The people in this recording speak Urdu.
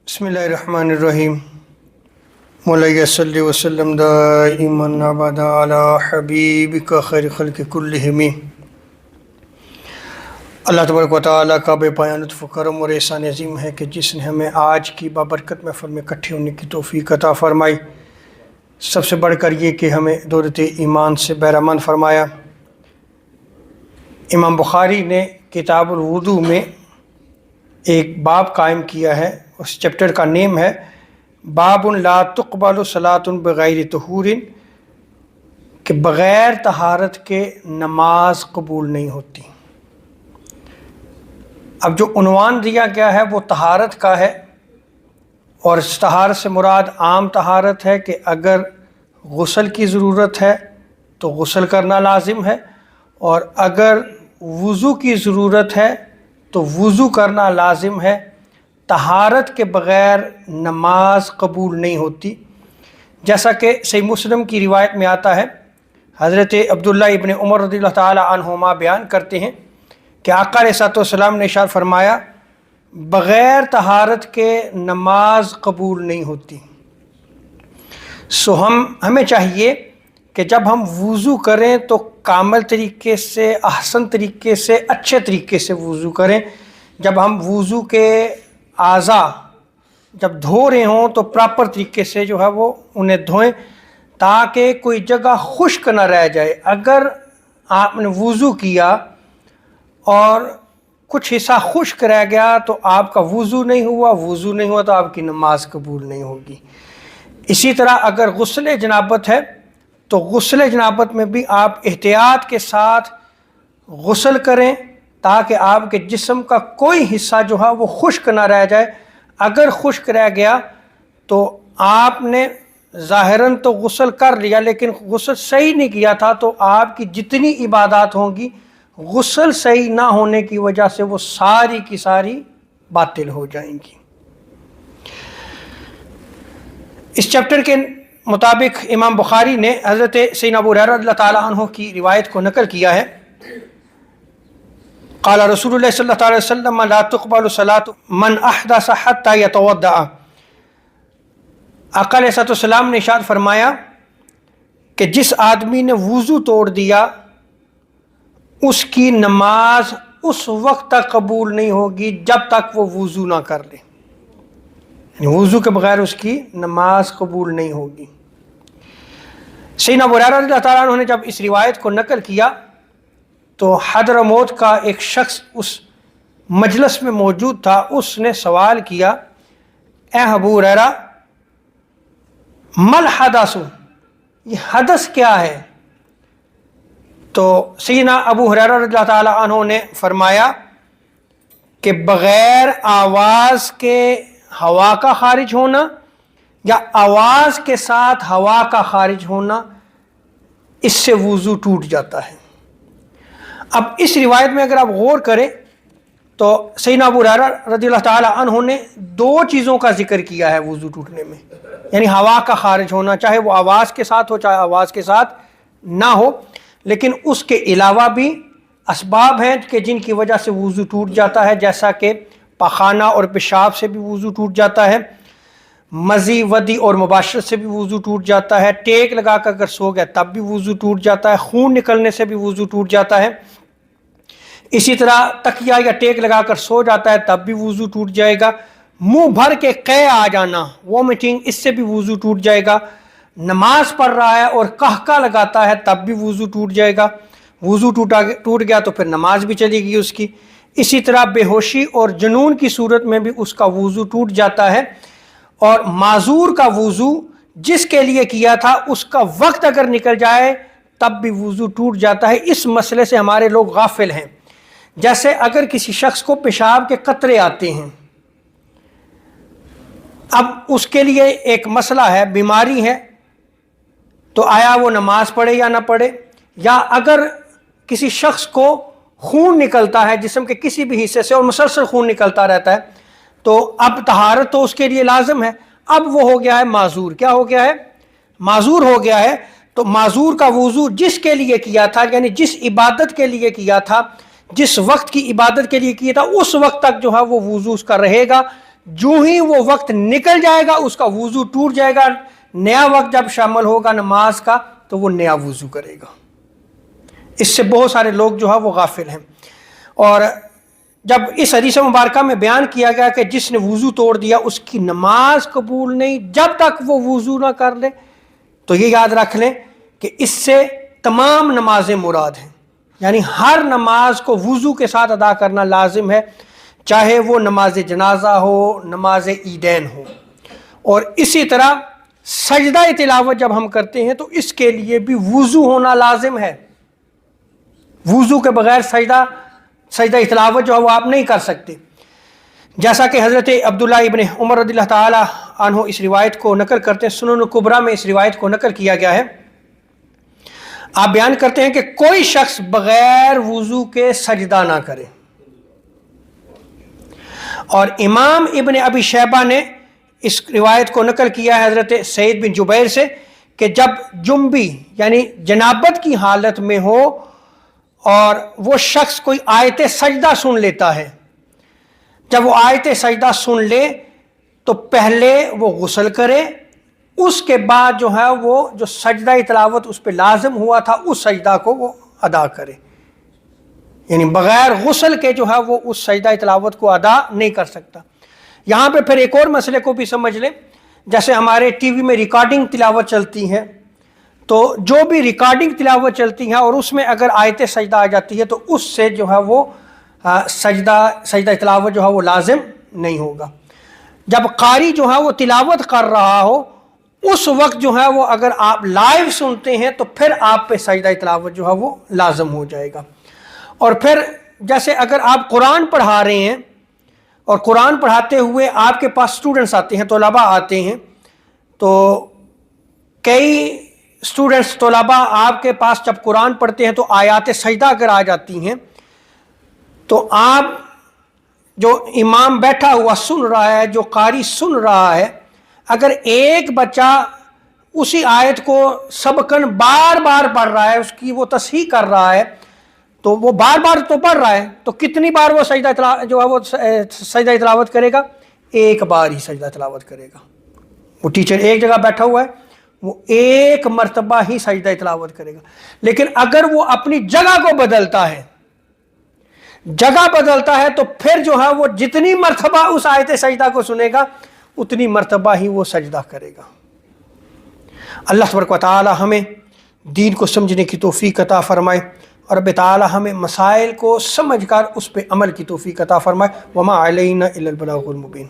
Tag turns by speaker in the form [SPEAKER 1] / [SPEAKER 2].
[SPEAKER 1] بسم اللہ الرحمن الرحیم مولاي صلی وسلم دائما ابدا علی حبیبک خیر خلق کلہم۔ اللہ تبارک و تعالیٰ کا بے پایان لطف و کرم اور احسان عظیم ہے کہ جس نے ہمیں آج کی بابرکت محفل میں اکٹھے ہونے کی توفیق عطا فرمائی۔ سب سے بڑھ کر یہ کہ ہمیں دولت ایمان سے بہرمند فرمایا۔ امام بخاری نے کتاب الوضو میں ایک باب قائم کیا ہے، اس چیپٹر کا نیم ہے باب لا تقبل صلاۃ بغیر طہور، کہ بغیر طہارت کے نماز قبول نہیں ہوتی۔ اب جو عنوان دیا گیا ہے وہ طہارت کا ہے، اور اس طہارت سے مراد عام طہارت ہے کہ اگر غسل کی ضرورت ہے تو غسل کرنا لازم ہے، اور اگر وضو کی ضرورت ہے تو وضو کرنا لازم ہے۔ طہارت کے بغیر نماز قبول نہیں ہوتی، جیسا کہ صحیح مسلم کی روایت میں آتا ہے۔ حضرت عبداللہ ابن عمر رضی اللہ تعالی عنہما بیان کرتے ہیں کہ آقا علیہ الصلوۃ والسلام نے ارشاد فرمایا بغیر طہارت کے نماز قبول نہیں ہوتی۔ ہمیں چاہیے کہ جب ہم وضو کریں تو کامل طریقے سے، احسن طریقے سے، اچھے طریقے سے وضو کریں۔ جب ہم وضو کے اعضاء جب دھو رہے ہوں تو پراپر طریقے سے جو ہے وہ انہیں دھوئیں، تاکہ کوئی جگہ خشک نہ رہ جائے۔ اگر آپ نے وضو کیا اور کچھ حصہ خشک رہ گیا تو آپ کا وضو نہیں ہوا تو آپ کی نماز قبول نہیں ہوگی۔ اسی طرح اگر غسل جنابت ہے تو غسل جنابت میں بھی آپ احتیاط کے ساتھ غسل کریں، تاکہ آپ کے جسم کا کوئی حصہ جو ہے وہ خشک نہ رہ جائے۔ اگر خشک رہ گیا تو آپ نے ظاہراً تو غسل کر لیا، لیکن غسل صحیح نہیں کیا تھا، تو آپ کی جتنی عبادات ہوں گی غسل صحیح نہ ہونے کی وجہ سے وہ ساری کی ساری باطل ہو جائیں گی۔ اس چیپٹر کے مطابق امام بخاری نے حضرت سیدنا ابو ہریرہ رضی اللہ تعالیٰ عنہ کی روایت کو نقل کیا ہے۔ قال رسول اللہ صلی اللہ علیہ وسلم لا تقبل صلاۃ من احدث حتى يتوضأ۔ آقا علیہ السلام نے ارشاد فرمایا کہ جس آدمی نے وضو توڑ دیا اس کی نماز اس وقت تک قبول نہیں ہوگی جب تک وہ وضو نہ کر لے، یعنی وضو کے بغیر اس کی نماز قبول نہیں ہوگی۔ سیدنا ابو ہریرہ رضی اللہ تعالیٰ عنہ نے جب اس روایت کو نقل کیا تو حضرموت کا ایک شخص اس مجلس میں موجود تھا، اس نے سوال کیا اے ابو ہریرہ مل حدث، یہ حدث کیا ہے؟ تو سیدنا ابو ہریرہ رضی اللہ تعالیٰ عنہ نے فرمایا کہ بغیر آواز کے ہوا کا خارج ہونا یا آواز کے ساتھ ہوا کا خارج ہونا، اس سے وضو ٹوٹ جاتا ہے۔ اب اس روایت میں اگر آپ غور کریں تو سیدنا ابو ہریرہ رضی اللہ تعالیٰ عنہ نے دو چیزوں کا ذکر کیا ہے وضو ٹوٹنے میں، یعنی ہوا کا خارج ہونا، چاہے وہ آواز کے ساتھ ہو چاہے آواز کے ساتھ نہ ہو، لیکن اس کے علاوہ بھی اسباب ہیں کہ جن کی وجہ سے وضو ٹوٹ جاتا ہے، جیسا کہ پاخانہ اور پیشاب سے بھی وضو ٹوٹ جاتا ہے، مزی ودی اور مباشرت سے بھی وضو ٹوٹ جاتا ہے، ٹیک لگا کر اگر سو گیا تب بھی وضو ٹوٹ جاتا ہے، خون نکلنے سے بھی وضو ٹوٹ جاتا ہے، اسی طرح تکیہ یا ٹیک لگا کر سو جاتا ہے تب بھی وضو ٹوٹ جائے گا، منہ بھر کے قے آ جانا وومٹنگ، اس سے بھی وضو ٹوٹ جائے گا، نماز پڑھ رہا ہے اور قہقہ لگاتا ہے تب بھی وضو ٹوٹ جائے گا، وضو ٹوٹ گیا تو پھر نماز بھی چلے گی اس کی۔ اسی طرح بے ہوشی اور جنون کی صورت میں بھی اس کا وضو ٹوٹ جاتا ہے، اور معذور کا وضو جس کے لیے کیا تھا اس کا وقت اگر نکل جائے تب بھی وضو ٹوٹ جاتا ہے۔ اس مسئلے سے ہمارے لوگ غافل ہیں۔ جیسے اگر کسی شخص کو پیشاب کے قطرے آتے ہیں، اب اس کے لیے ایک مسئلہ ہے، بیماری ہے، تو آیا وہ نماز پڑھے یا نہ پڑھے؟ یا اگر کسی شخص کو خون نکلتا ہے جسم کے کسی بھی حصے سے اور مسلسل خون نکلتا رہتا ہے، تو اب طہارت تو اس کے لیے لازم ہے، اب وہ ہو گیا ہے معذور۔ کیا ہو گیا ہے؟ معذور ہو گیا ہے۔ تو معذور کا وضو جس کے لیے کیا تھا، یعنی جس عبادت کے لیے کیا تھا، جس وقت کی عبادت کے لیے کیا تھا، اس وقت تک جو ہے وہ وضو اس کا رہے گا۔ جو ہی وہ وقت نکل جائے گا اس کا وضو ٹوٹ جائے گا، نیا وقت جب شامل ہوگا نماز کا تو وہ نیا وضو کرے گا۔ اس سے بہت سارے لوگ جو ہے وہ غافل ہیں۔ اور جب اس حدیث مبارکہ میں بیان کیا گیا کہ جس نے وضو توڑ دیا اس کی نماز قبول نہیں جب تک وہ وضو نہ کر لے، تو یہ یاد رکھ لیں کہ اس سے تمام نمازیں مراد ہیں، یعنی ہر نماز کو وضو کے ساتھ ادا کرنا لازم ہے، چاہے وہ نماز جنازہ ہو، نماز عیدین ہو۔ اور اسی طرح سجدہ تلاوت جب ہم کرتے ہیں تو اس کے لیے بھی وضو ہونا لازم ہے۔ وضو کے بغیر سجدہ تلاوت جو ہے وہ آپ نہیں کر سکتے، جیسا کہ حضرت عبداللہ ابن عمر رضی اللہ تعالی عنہ اس روایت کو نقل کرتے ہیں، سنن کبریٰ میں اس روایت کو نقل کیا گیا ہے۔ آپ بیان کرتے ہیں کہ کوئی شخص بغیر وضو کے سجدہ نہ کرے۔ اور امام ابن ابی شیبہ نے اس روایت کو نقل کیا ہے حضرت سعید بن جبیر سے کہ جب جنبی یعنی جنابت کی حالت میں ہو اور وہ شخص کوئی آیت سجدہ سن لیتا ہے، جب وہ آیت سجدہ سن لے تو پہلے وہ غسل کرے، اس کے بعد جو ہے وہ جو سجدہ تلاوت اس پہ لازم ہوا تھا اس سجدہ کو وہ ادا کرے، یعنی بغیر غسل کے جو ہے وہ اس سجدہ تلاوت کو ادا نہیں کر سکتا۔ یہاں پہ پھر ایک اور مسئلے کو بھی سمجھ لیں، جیسے ہمارے ٹی وی میں ریکارڈنگ تلاوت چلتی ہے، تو جو بھی ریکارڈنگ تلاوت چلتی ہے اور اس میں اگر آیت سجدہ آ جاتی ہے تو اس سے جو ہے وہ سجدہ تلاوت جو ہے وہ لازم نہیں ہوگا۔ جب قاری جو ہے وہ تلاوت کر رہا ہو اس وقت جو ہے وہ اگر آپ لائیو سنتے ہیں تو پھر آپ پہ سجدہ تلاوت جو ہے وہ لازم ہو جائے گا۔ اور پھر جیسے اگر آپ قرآن پڑھا رہے ہیں اور قرآن پڑھاتے ہوئے آپ کے پاس اسٹوڈنٹس آتے ہیں، طلباء آتے ہیں، تو کئی اسٹوڈنٹس طلباء آپ کے پاس جب قرآن پڑھتے ہیں تو آیات سجدہ اگر آ جاتی ہیں تو آپ جو امام بیٹھا ہوا سن رہا ہے، جو قاری سن رہا ہے، اگر ایک بچہ اسی آیت کو سبقاً بار بار پڑھ رہا ہے، اس کی وہ تصحیح کر رہا ہے، تو وہ بار بار تو پڑھ رہا ہے، تو کتنی بار وہ سجدہ تلاوت کرے گا؟ ایک بار ہی سجدہ تلاوت کرے گا۔ وہ ٹیچر ایک جگہ بیٹھا ہوا ہے، وہ ایک مرتبہ ہی سجدہ تلاوت کرے گا۔ لیکن اگر وہ اپنی جگہ کو بدلتا ہے تو پھر جو ہے وہ جتنی مرتبہ اس آیت سجدہ کو سنے گا اتنی مرتبہ ہی وہ سجدہ کرے گا۔ اللہ تبارک و تعالی ہمیں دین کو سمجھنے کی توفیق عطا فرمائے، اور رب تعالی ہمیں مسائل کو سمجھ کر اس پہ عمل کی توفیق عطا فرمائے۔ وما علینا الا البلاغ المبین۔